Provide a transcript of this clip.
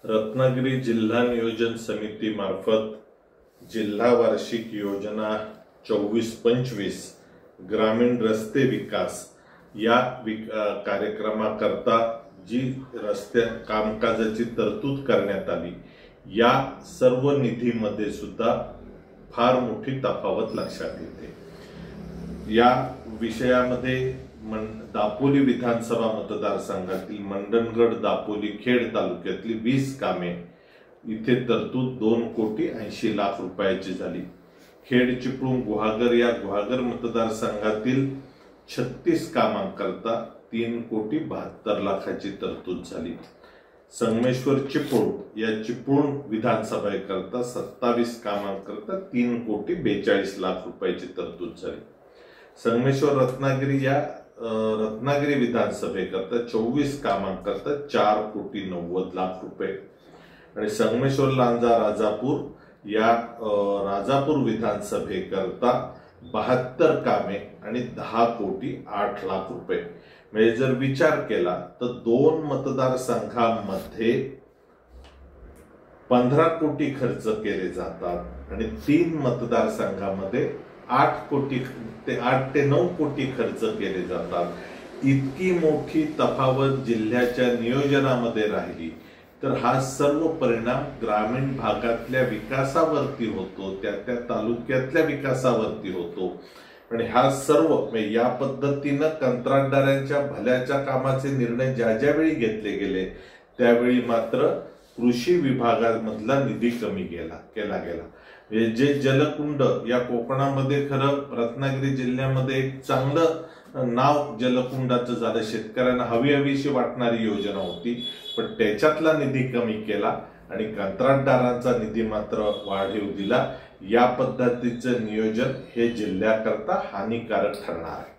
रत्नागिरी जिल्हा नियोजन समिती मार्फत जिल्हा वार्षिक योजना 24-25 ग्रामीण रस्ते विकास या कार्यक्रमाकरता जी रस्ते कामकाजाची तरतूद करण्यात आली, या सर्व निधीमध्ये सुद्धा फार मोठी तफावत लक्षात येते। या विषयामध्ये दापोली विधानसभा मतदारसंघातील मंडणगड, दापोली, खेड तालुक्यातली 20 कामे इथे तरतूद 2,80,00,000 रुपयाची झाली। खेड, चिपळूण, गुहागर या गुहागर मतदारसंघातील 36 कामांकरता 3,72,00,000ची तरतूद झाली। संगमेश्वर, चिपळूण या चिपळूण विधानसभेकरता 27 कामांकरता 3,42,00,000 रुपयाची तरतूद झाली। संगमेश्वर रत्नागिरी या रत्नागिरी विधानसभेकरता 24 कामांकरता 4,90,00,000 रुपये आणि संगमेश्वर, लांजा, राजापूर या राजापूर विधानसभेकरता 72 कामे आणि 10,08,00,000 रुपये। म्हणजे जर विचार केला तर 2 मतदारसंघांमध्ये 15 कोटी खर्च केले जातात आणि 3 मतदारसंघांमध्ये 8 ते 9 कोटी खर्च केले जातात। इतकी मोठी तफावत जिल्ह्याच्या नियोजनामध्ये राहिली तर हा सर्व परिणाम ग्रामीण भागातल्या विकासावरती होतो, त्या तालुक्यातल्या विकासावरती होतो। आणि हा सर्व या पद्धतीनं कंत्राटदारांच्या भल्याच्या कामाचे निर्णय ज्यावेळी घेतले गेले त्यावेळी मात्र कृषी विभागामधला निधी कमी केला गेला। जे जलकुंड या कोकणामध्ये खरं रत्नागिरी जिल्ह्यामध्ये एक चांगलं नाव जलकुंडाचं झालं, शेतकऱ्यांना हवीशी वाटणारी योजना होती, पण त्याच्यातला निधी कमी केला आणि कंत्राटदारांचा निधी मात्र वाढीव दिला। या पद्धतीचं नियोजन हे जिल्ह्याकरता हानिकारक ठरणार आहे।